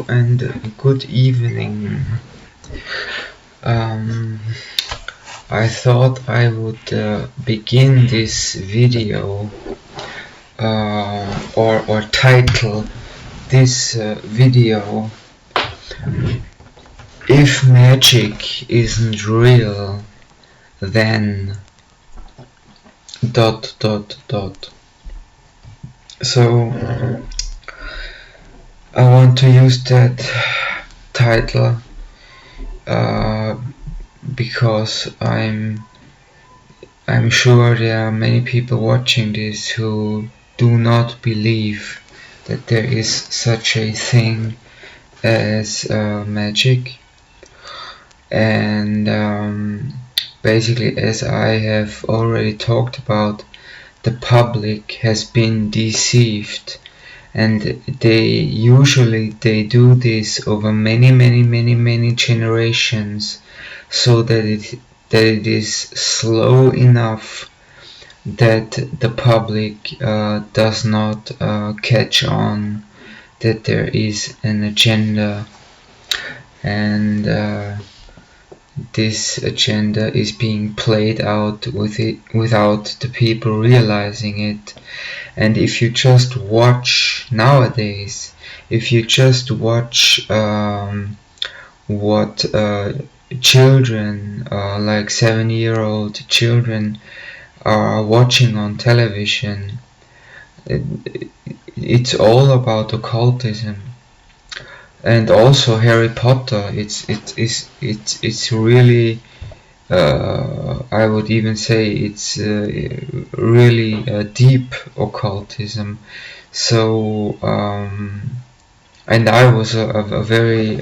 and good evening. I thought I would begin this video or title this video "If Magic Isn't Real, then dot dot dot." So I want to use that title because I'm sure there are many people watching this who do not believe that there is such a thing as magic, and basically, as I have already talked about, the public has been deceived, and they do this over many generations, so that it is slow enough that the public does not catch on that there is an agenda, and this agenda is being played out without the people realizing it. And if you just watch nowadays, if you just watch what children, like 7-year-old children, are watching on television, it's all about occultism. And also Harry Potter, it's really, I would even say it's really deep occultism. So and I was a very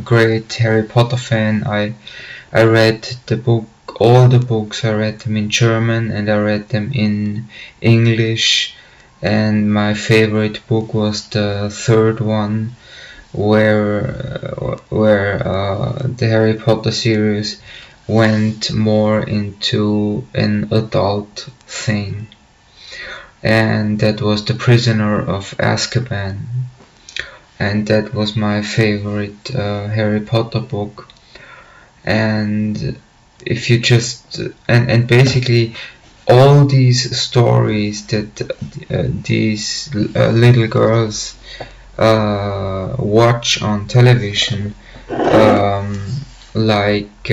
great Harry Potter fan. I read all the books. I read them in German and I read them in English, and my favorite book was the third one, where the Harry Potter series went more into an adult thing, and that was The Prisoner of Azkaban, and that was my favorite Harry Potter book. And if you just and basically all these stories that these little girls watch on television, like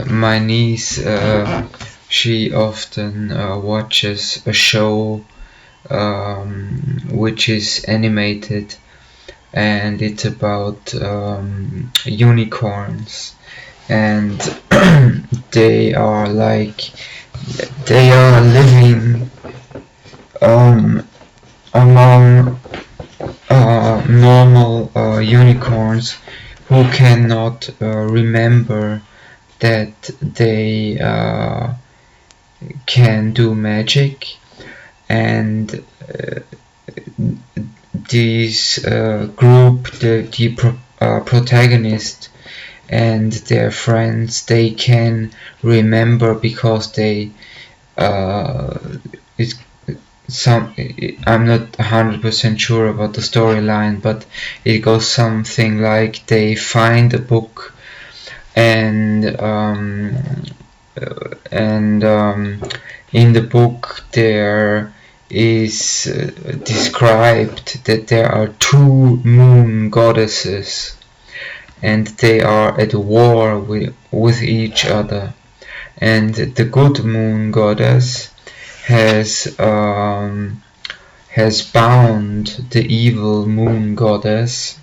my niece, she often watches a show which is animated, and it's about unicorns, and they are living among normal unicorns who cannot remember that they can do magic, and this group, the protagonist and their friends, they can remember because they I'm not 100% sure about the storyline, but it goes something like they find a book, and in the book there is described that there are 2 moon goddesses, and they are at war with each other, and the good moon goddess has bound the evil moon goddess,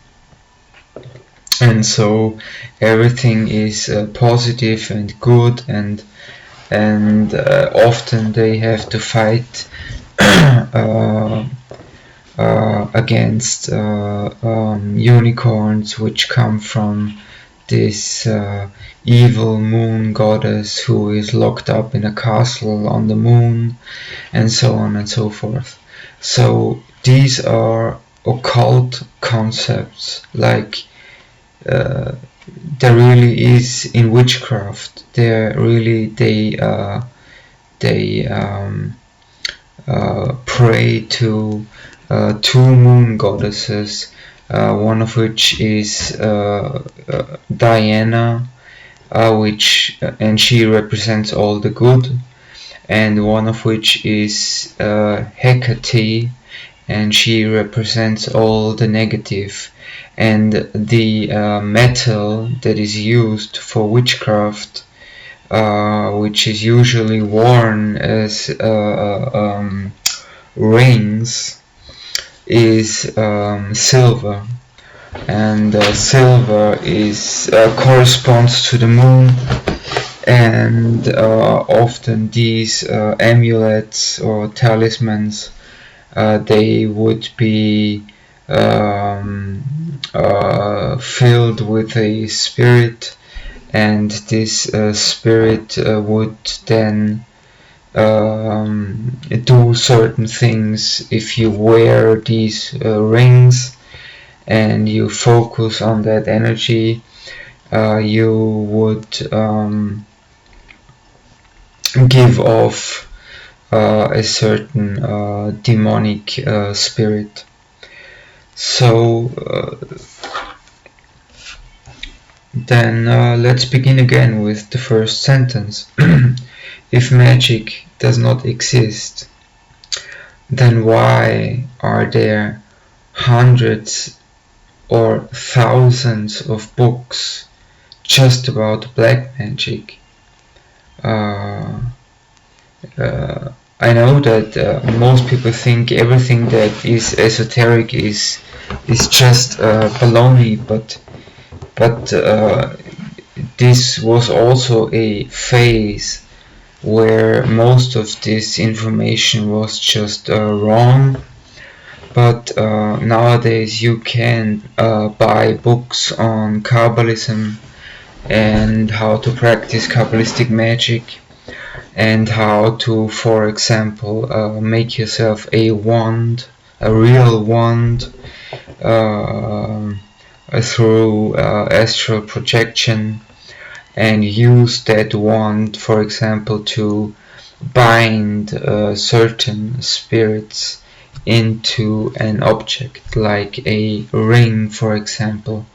and so everything is positive and good, and often they have to fight against unicorns which come from this evil moon goddess who is locked up in a castle on the moon, and so on and so forth. So these are occult concepts, like there really is in witchcraft. They pray to two moon goddesses, one of which is Diana, and she represents all the good, and one of which is Hecate, and she represents all the negative. And the metal that is used for witchcraft, which is usually worn as rings, is silver. And silver is corresponds to the moon, and often these amulets or talismans, they would be filled with a spirit, and this spirit would then do certain things. If you wear these rings and you focus on that energy, you would give off a certain demonic spirit. So then let's begin again with the first sentence. If magic does not exist, then why are there hundreds or thousands of books just about black magic? I know that most people think everything that is esoteric is just baloney, but this was also a phase where most of this information was just wrong. But nowadays you can buy books on Kabbalism and how to practice Kabbalistic magic, and how to, for example, make yourself a wand, a real wand, through astral projection, and use that wand, for example, to bind certain spirits into an object, like a ring, for example.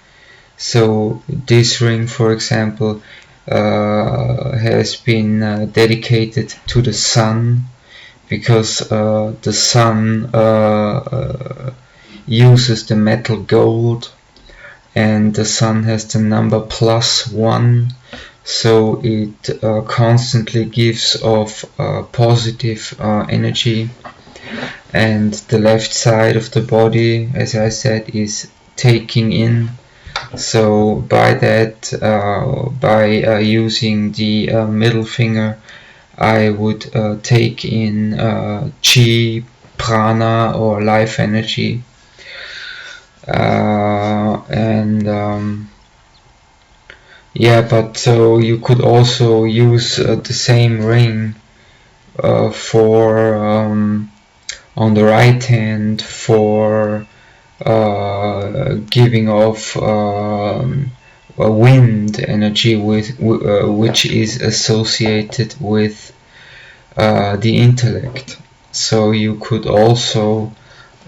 So this ring, for example, has been dedicated to the sun, because the sun uses the metal gold, and the sun has the number +1, so it constantly gives off positive energy. And the left side of the body, as I said, is taking in. So by that, by using the middle finger, I would take in chi, prana, or life energy. Yeah, but so you could also use the same ring for on the right hand for giving off wind energy, which is associated with the intellect. So you could also,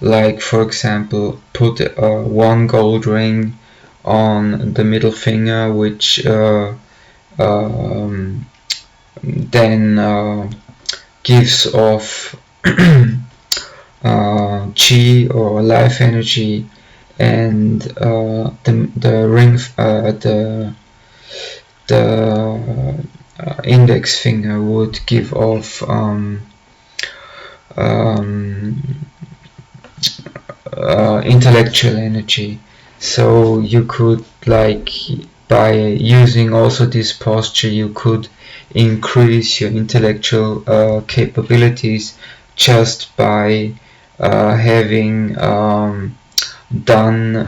like for example, put one gold ring on the middle finger, which then gives off chi or life energy, and the ring, the index finger would give off intellectual energy. So you could, like, by using also this posture, you could increase your intellectual capabilities just by having done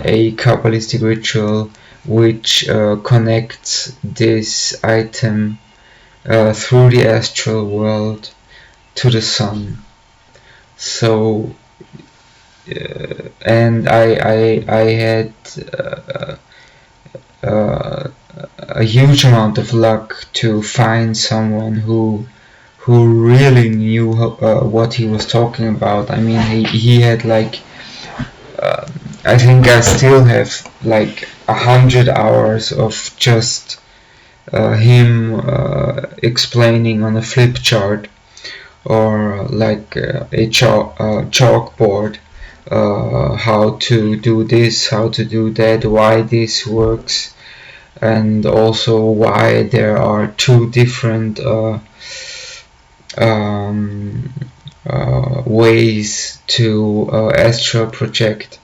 a Kabbalistic ritual which connects this item through the astral world to the sun. So and I had a huge amount of luck to find someone who really knew what he was talking about. I mean, he had like I think I still have like 100 hours of just him explaining on a flip chart, or like a chalkboard, how to do this, how to do that, why this works, and also why there are two different um, ways to astral project.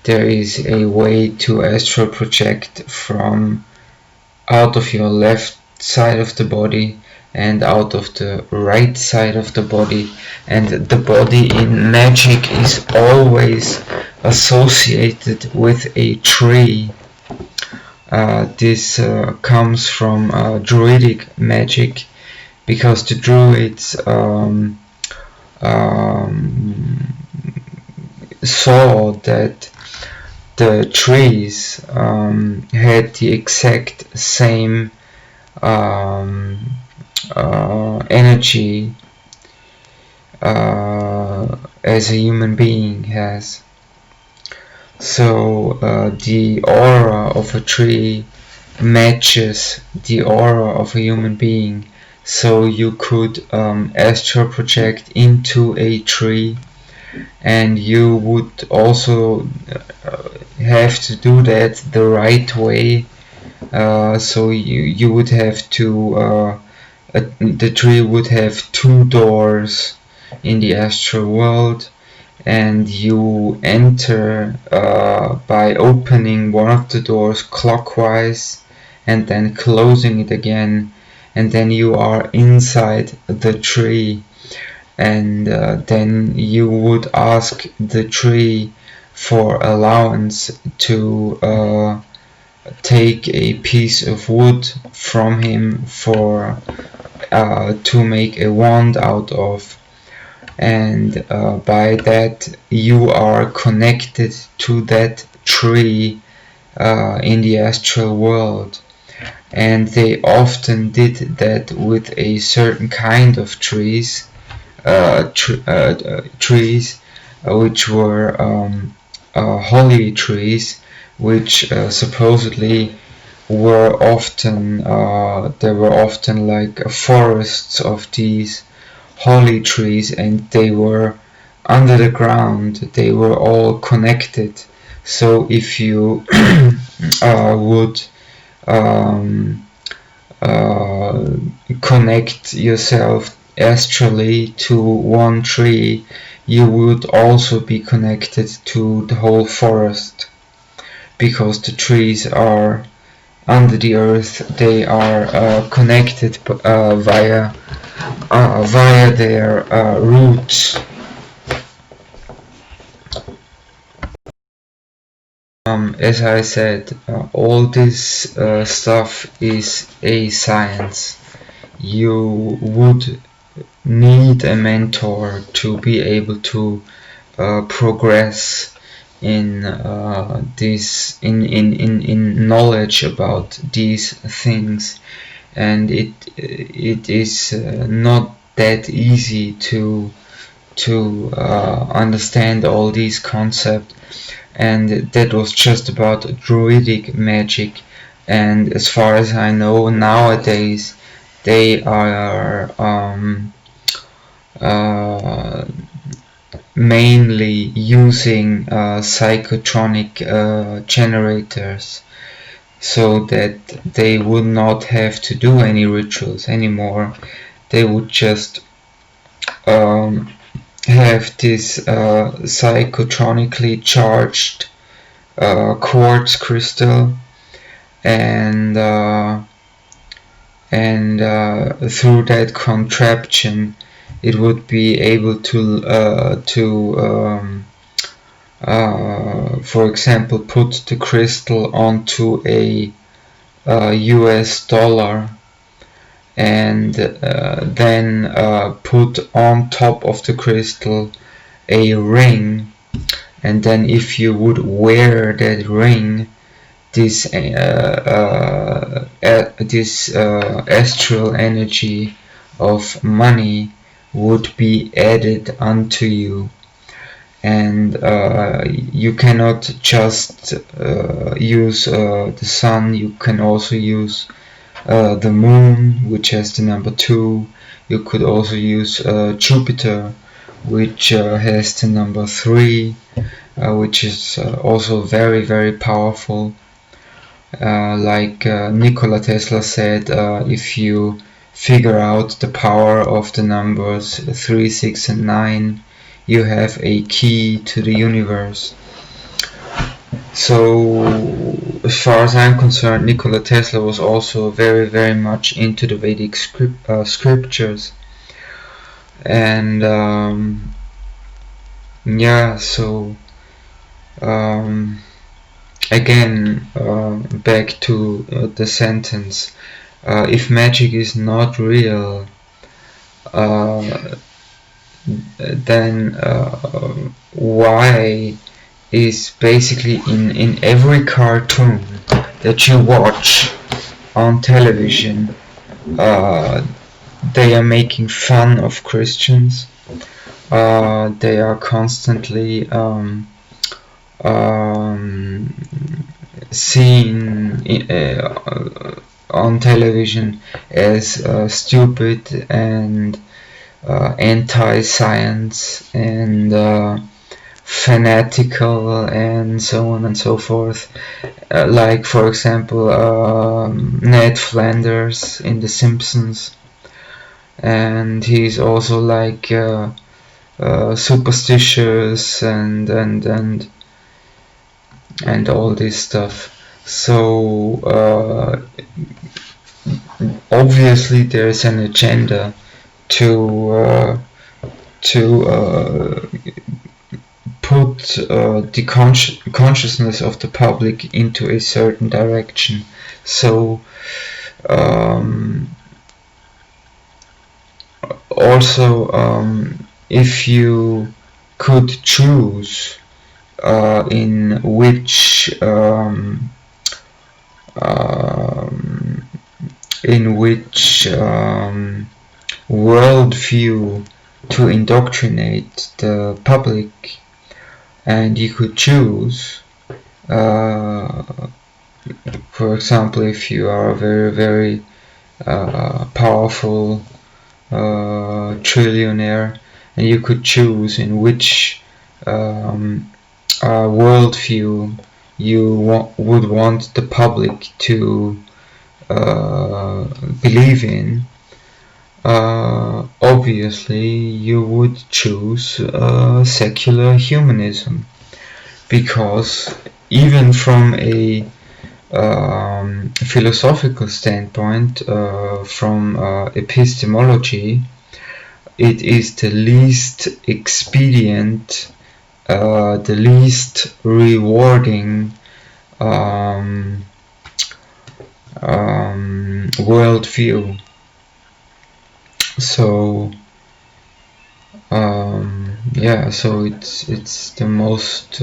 There is a way to astral project from out of your left side of the body and out of the right side of the body, and the body in Magick is always associated with a tree. This comes from druidic magic, because the druids saw that the trees had the exact same energy as a human being has. So the aura of a tree matches the aura of a human being. So you could astral project into a tree, and you would also have to do that the right way. So you would have to the tree would have two doors in the astral world, and you enter by opening one of the doors clockwise and then closing it again, and then you are inside the tree, and then you would ask the tree for allowance to take a piece of wood from him for to make a wand out of, and by that you are connected to that tree in the astral world. And they often did that with a certain kind of trees, which were holy trees, which supposedly were often there were often like forests of these holy trees, and they were under the ground. They were all connected. So if you would connect yourself astrally to one tree, you would also be connected to the whole forest, because the trees are under the earth. They are connected via their roots. As I said, all this stuff is a science. You would need a mentor to be able to progress in this in knowledge about these things, and it is not that easy to understand all these concepts. And that was just about druidic magic, and as far as I know, nowadays they are mainly using psychotronic generators, so that they would not have to do any rituals anymore. They would just have this psychotronically charged quartz crystal, and through that contraption it would be able to for example, put the crystal onto a US dollar, and then put on top of the crystal a ring, and then if you would wear that ring, this astral energy of money would be added unto you. and you cannot just use the sun. You can also use the moon, which has the number 2. You could also use Jupiter, which has the number 3, which is also very, very powerful. Like Nikola Tesla said, if you figure out the power of the numbers 3, 6 and 9, you have a key to the universe. So as far as I'm concerned, Nikola Tesla was also very, very much into the Vedic scriptures. And yeah, so again, back to the sentence, if magic is not real, then why is basically in every cartoon that you watch on television, they are making fun of Christians. They are constantly seen on television as stupid and anti-science and fanatical and so on and so forth. Like, for example, Ned Flanders in The Simpsons, and he's also like superstitious and all this stuff. So obviously there's an agenda to put the consciousness of the public into a certain direction. So also if you could choose in which worldview to indoctrinate the public, and you could choose, for example, if you are a very, very powerful trillionaire, and you could choose in which worldview you would want the public to believe in, obviously you would choose secular humanism, because even from a philosophical standpoint, from epistemology, it is the least expedient, the least rewarding worldview. So yeah, so it's the most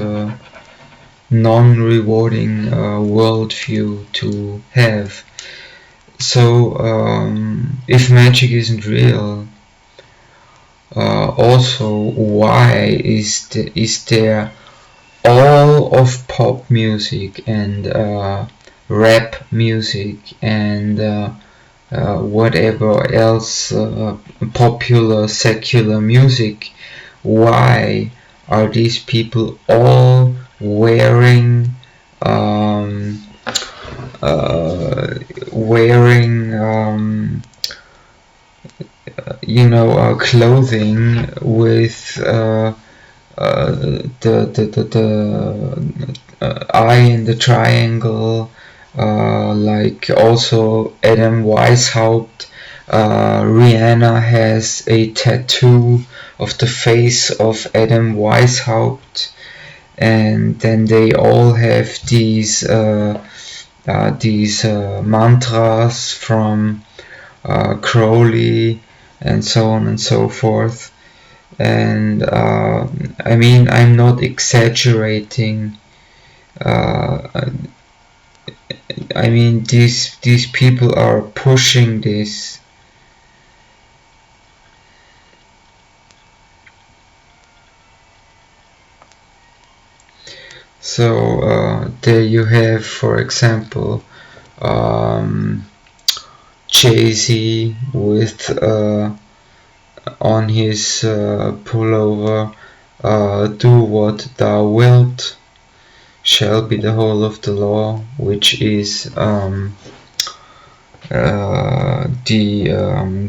non-rewarding worldview to have. So if magic isn't real, also why is there all of pop music and rap music and whatever else popular secular music, why are these people all wearing clothing with the eye in the triangle, like also Adam Weishaupt. Rihanna has a tattoo of the face of Adam Weishaupt, and then they all have these mantras from Crowley and so on and so forth. And I mean, I'm not exaggerating. I mean, these people are pushing this. So there you have, for example, Jay-Z with on his pullover, do what thou wilt shall be the whole of the law, which is the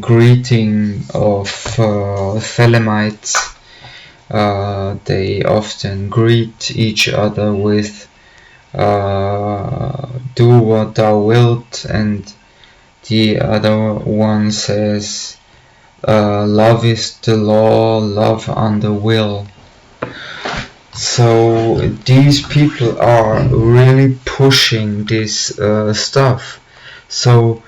greeting of Thelemites. They often greet each other with do what thou wilt, and the other one says love is the law, love under will. So these people are really pushing this stuff. So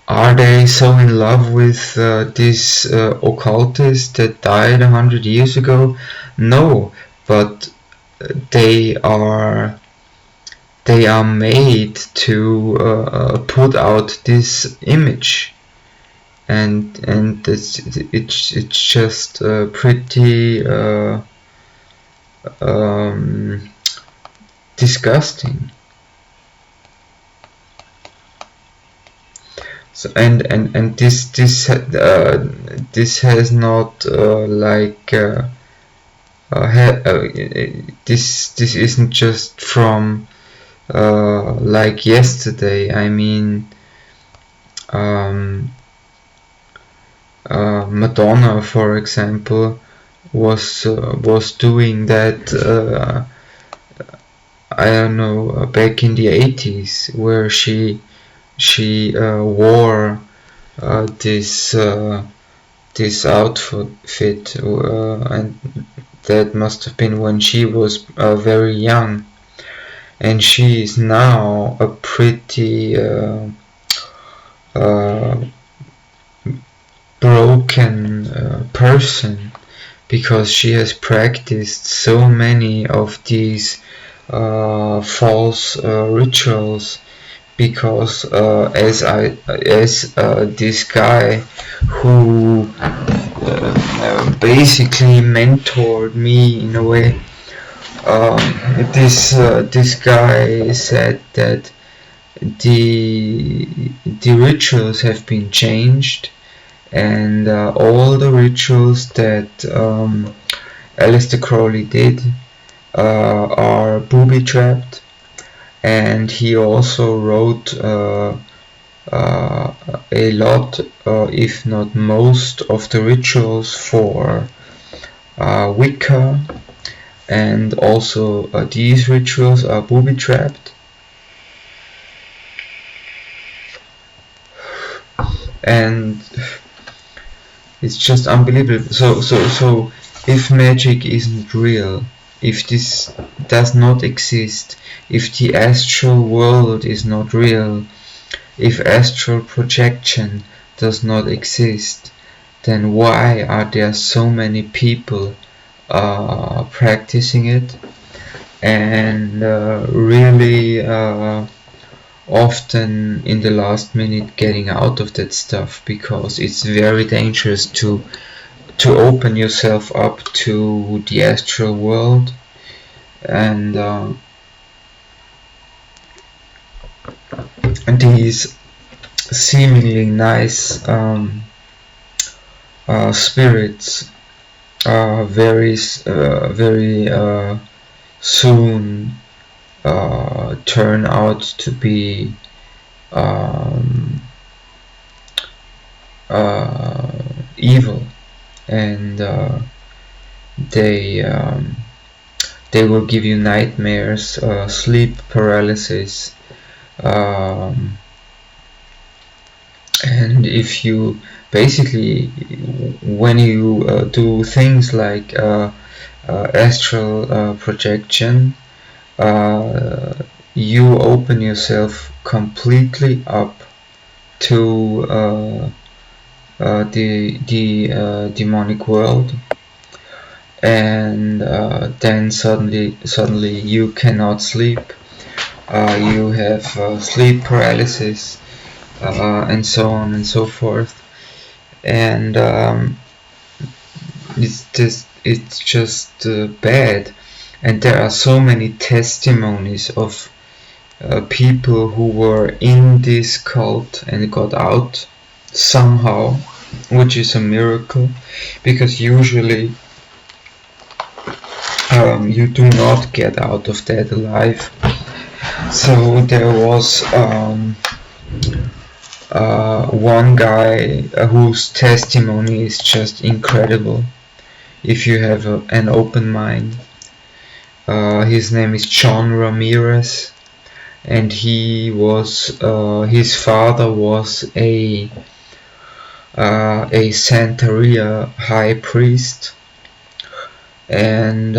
are they so in love with this occultist that died 100 years ago? No, but they are made to put out this image, and it's just pretty disgusting. So and this has not this isn't just from like yesterday. I mean, Madonna, for example, was doing that. I don't know, back in the 80s, where she wore this outfit, and that must have been when she was very young, and she is now a pretty broken person, because she has practiced so many of these false rituals, because as this guy who basically mentored me in a way, this guy said that the rituals have been changed, and all the rituals that Aleister Crowley did are booby trapped, and he also wrote a lot, if not most, of the rituals for Wicca, and also these rituals are booby trapped. And it's just unbelievable. So if magic isn't real, if this does not exist, if the astral world is not real, if astral projection does not exist, then why are there so many people practicing it, and really often in the last minute getting out of that stuff, because it's very dangerous to open yourself up to the astral world. And these seemingly nice spirits very soon turn out to be evil, and they will give you nightmares, sleep paralysis, and if you basically, when you do things like astral projection, you open yourself completely up to the demonic world, and then suddenly you cannot sleep. You have sleep paralysis, and so on and so forth. And it's just bad. And there are so many testimonies of people who were in this cult and got out somehow, which is a miracle, because usually you do not get out of that alive. So there was one guy whose testimony is just incredible if you have an open mind. His name is John Ramirez, and he was his father was a Santeria high priest, and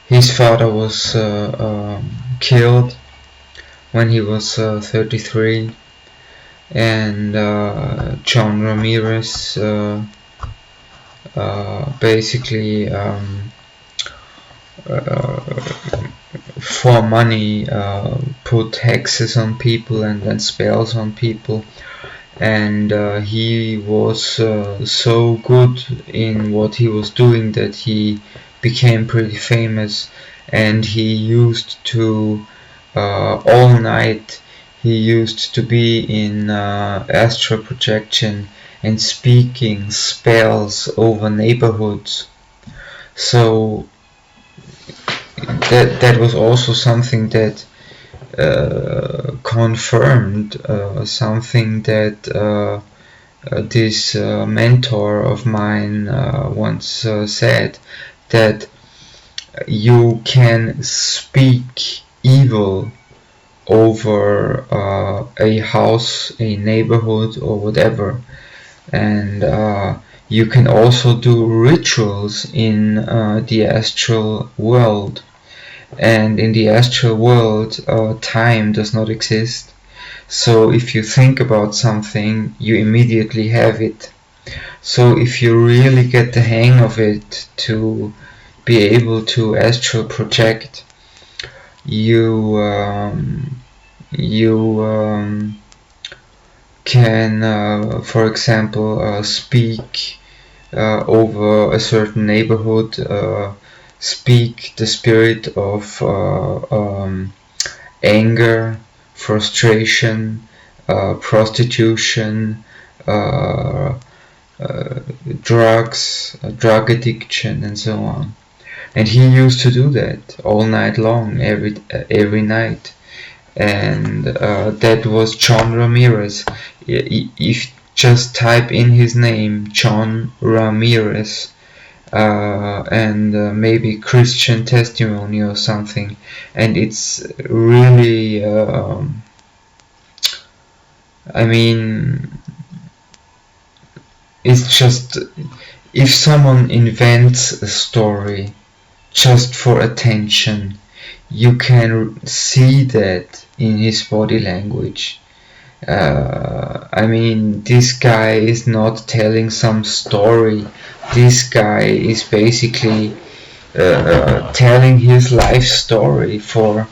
his father was killed when he was 33, and John Ramirez basically for money put hexes on people and then spells on people, and he was so good in what he was doing that he became pretty famous, and he used to all night he used to be in astral projection and speaking spells over neighborhoods. So that was also something that confirmed something that this mentor of mine once said, that you can speak evil over a house, a neighborhood, or whatever, and you can also do rituals in the astral world. And in the astral world, time does not exist. So if you think about something, you immediately have it. So if you really get the hang of it, to be able to astral project, you can, for example, speak over a certain neighborhood, speak the spirit of anger, frustration, prostitution, drugs, drug addiction, and so on. And he used to do that all night long, every night. And that was John Ramirez. If just type in his name, John Ramirez, and maybe Christian testimony or something, and it's really I mean, it's just, if someone invents a story just for attention, you can see that in his body language. I mean, this guy is not telling some story. This guy is basically telling his life story for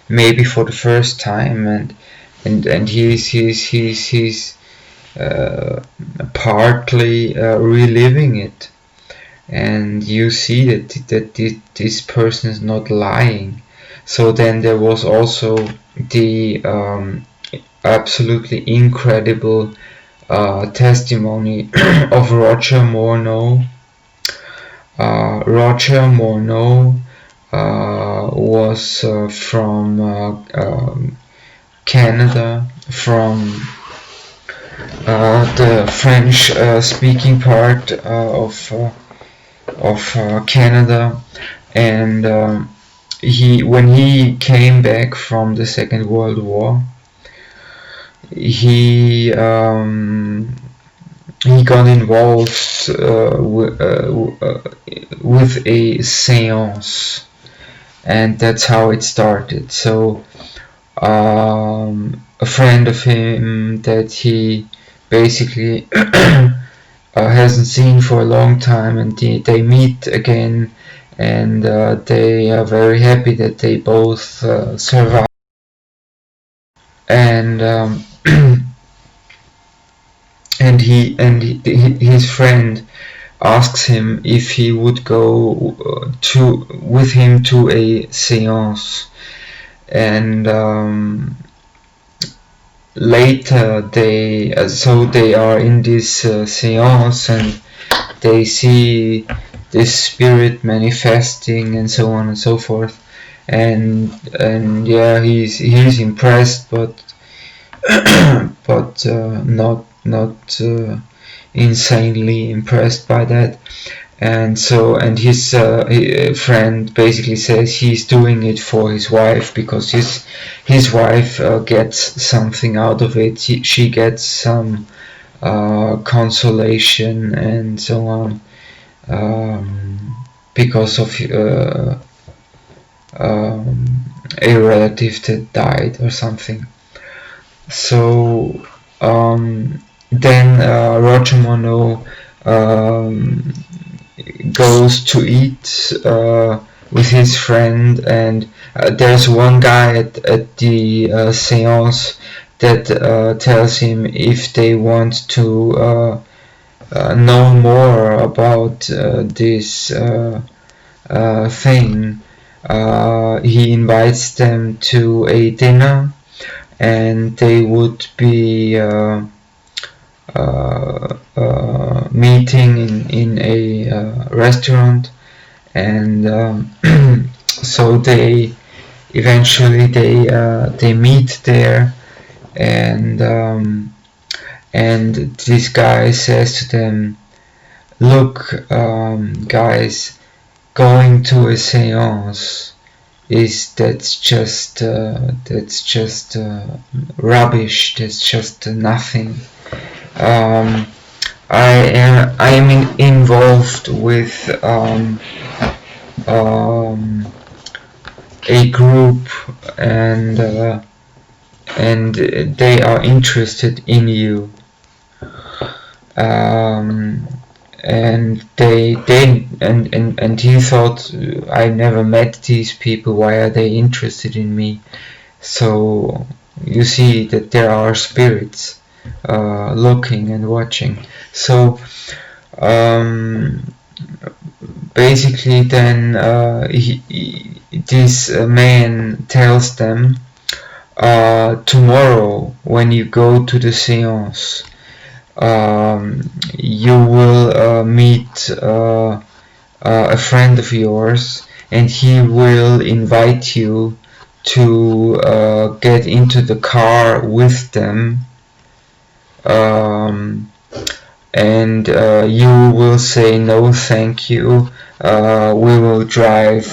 maybe for the first time, and he's partly reliving it, and you see that this person is not lying. So then there was also the absolutely incredible testimony of Roger Morneau. Roger Morneau was from Canada, from the French speaking part of Canada, and when he came back from the Second World War, he got involved with a séance, and that's how it started. So a friend of him that he basically hasn't seen for a long time, and they meet again, and they are very happy that they both survived. And his friend asks him if he would go to with him to a séance, and later they are in this séance, and they see this spirit manifesting and so on and so forth, and yeah, he's impressed, but but not insanely impressed by that. And his friend basically says he's doing it for his wife, because his wife gets something out of it. She gets some consolation and so on, because of a relative that died or something. So then Roger Monroe goes to eat with his friend, and there's one guy at the séance that tells him if they want to know more about this thing. He invites them to a dinner, and they would be meeting in a restaurant, and so they eventually they meet there, and this guy says to them, look, guys, going to a séance that's just rubbish. That's just nothing. I'm involved with a group, and they are interested in you. And he thought, I never met these people, why are they interested in me? So you see that there are spirits looking and watching. So basically then this man tells them, tomorrow when you go to the séance, you will meet a friend of yours, and he will invite you to get into the car with them, and you will say no thank you, we will drive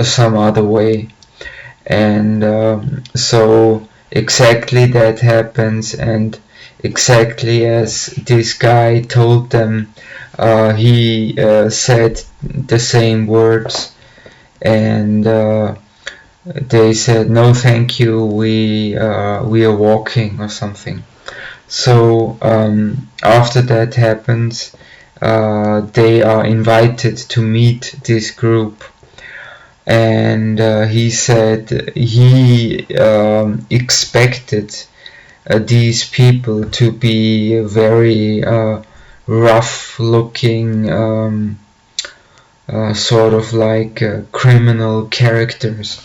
some other way. And so exactly that happens, and exactly as this guy told them, he said the same words, and they said no thank you, we are walking or something. So after that happens, they are invited to meet this group, and he said he expected these people to be very rough looking, sort of like criminal characters,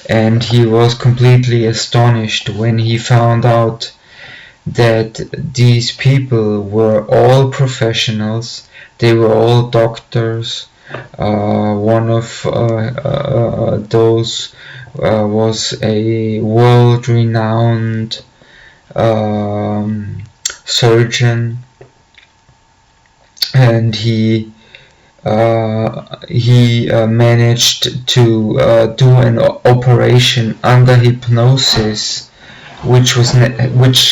and he was completely astonished when he found out that these people were all professionals. They were all doctors. One of those was a world-renowned surgeon, and he managed to do an operation under hypnosis, which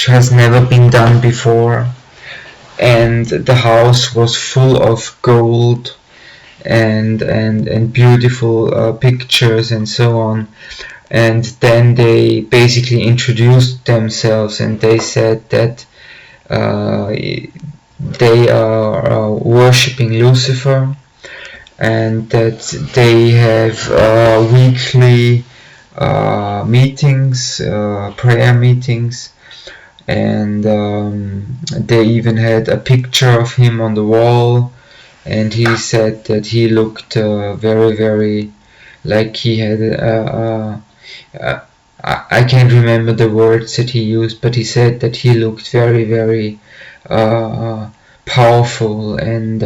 has never been done before, and the house was full of gold and beautiful pictures and so on. And then they basically introduced themselves, and they said that they are worshipping Lucifer, and that they have weekly meetings, prayer meetings, and they even had a picture of him on the wall, and he said that he looked very, very like he had I can't remember the words that he used, but he said that he looked very, very powerful and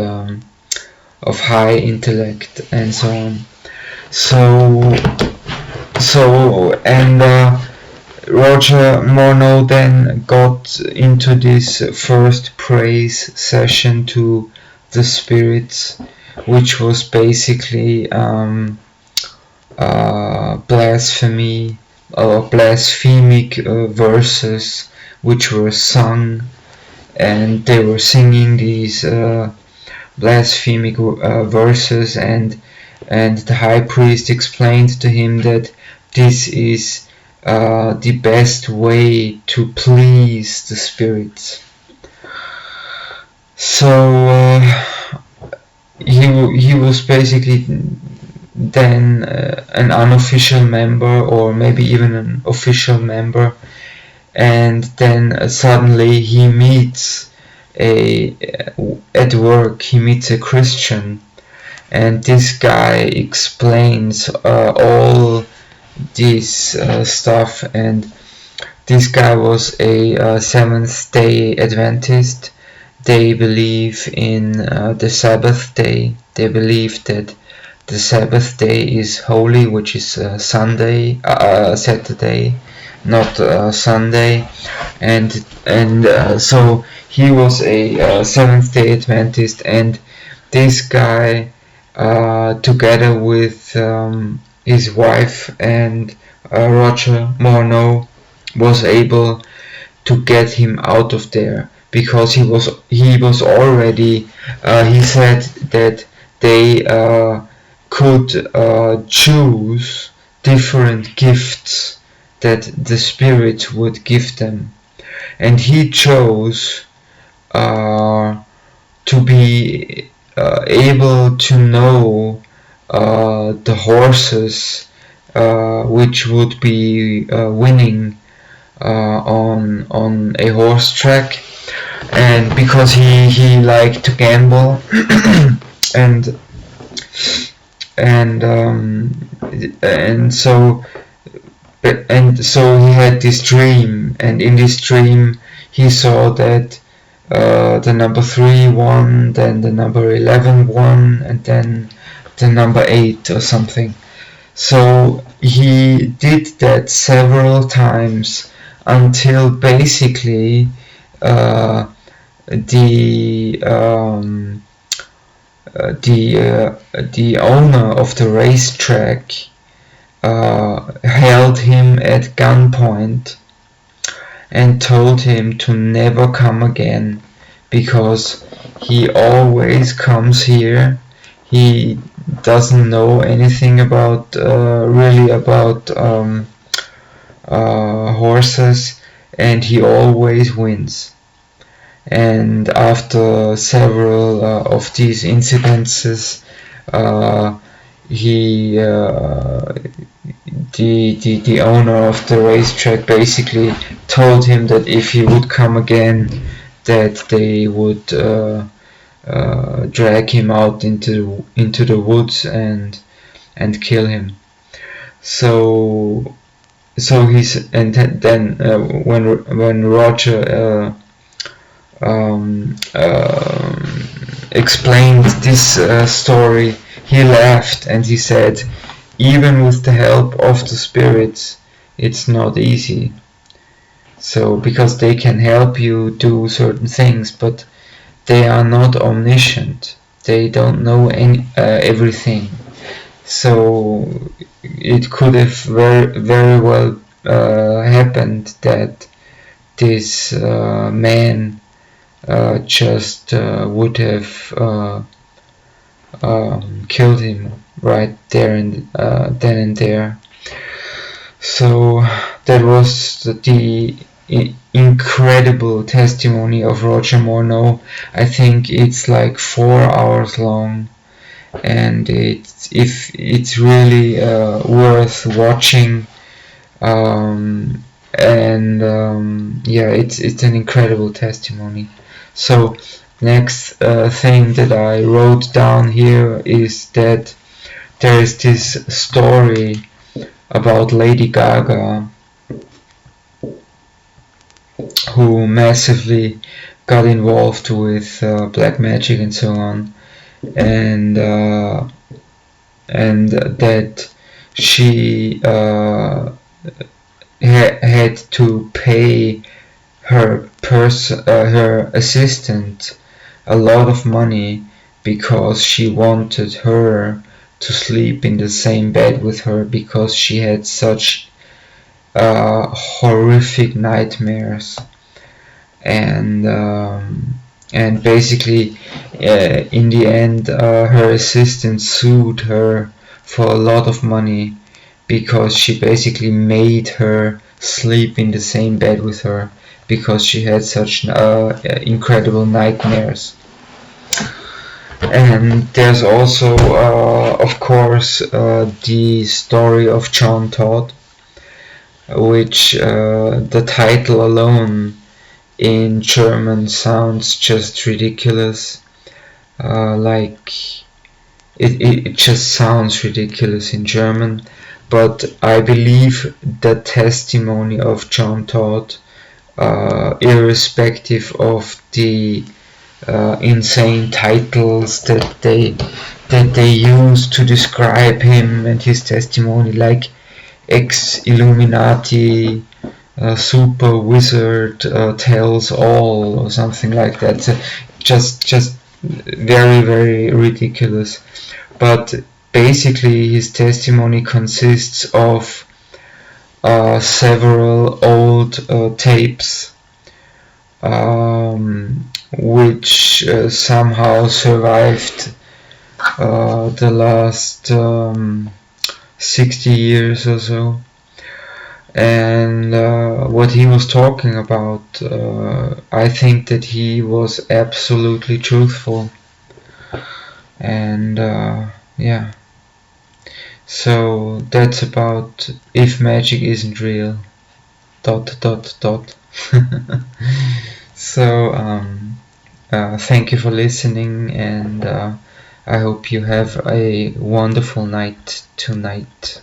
of high intellect and so on. And Roger Morneau then got into this first praise session to the spirits, which was basically blasphemy or blasphemic verses which were sung, and they were singing these blasphemic verses, and the high priest explained to him that this is the best way to please the spirits. So he was basically then an unofficial member, or maybe even an official member, and then suddenly he meets at work he meets a Christian, and this guy explains all this stuff, and this guy was a Seventh-day Adventist. They believe in the Sabbath day. They believe that the Sabbath day is holy, which is Saturday, not Sunday, and so he was a Seventh-day Adventist, and this guy, together with his wife and Roger Morneau, was able to get him out of there, because he was already he said that they could choose different gifts that the spirits would give them, and he chose to be able to know the horses which would be winning on a horse track, and because he liked to gamble and so he had this dream, and in this dream he saw that the number 3 won, then the number 11 won, and then the number 8 or something. So he did that several times until basically the owner of the racetrack held him at gunpoint and told him to never come again, because he always comes here. He doesn't know anything about really about horses, and he always wins. And after several of these incidences, the owner of the racetrack basically told him that if he would come again, that they would drag him out into the woods and kill him. So he's, and then when Roger explained this story, he laughed and he said, even with the help of the spirits, it's not easy. So because they can help you do certain things, but they are not omniscient. They don't know everything. So it could have very well happened that this man just would have killed him right there and then and there. So that was the incredible testimony of Roger Morneau. I think it's like 4 hours long, and it's really worth watching Yeah, it's an incredible testimony. So next thing that I wrote down here is that there is this story about Lady Gaga, who massively got involved with black magic and so on, and that she had to pay her assistant a lot of money because she wanted her to sleep in the same bed with her because she had such horrific nightmares. And basically in the end her assistant sued her for a lot of money because she basically made her sleep in the same bed with her because she had such incredible nightmares. And there's also of course the story of John Todd, which the title alone in German sounds just ridiculous. Like it just sounds ridiculous in German, but I believe the testimony of John Todd, irrespective of the insane titles that they use to describe him and his testimony, like ex-Illuminati, super wizard tells all, or something like that. So just very very ridiculous. But basically his testimony consists of several old tapes, which somehow survived the last 60 years or so. And what he was talking about, I think that he was absolutely truthful. And yeah, so that's about if magic isn't real. Dot dot dot. So thank you for listening, and I hope you have a wonderful night tonight.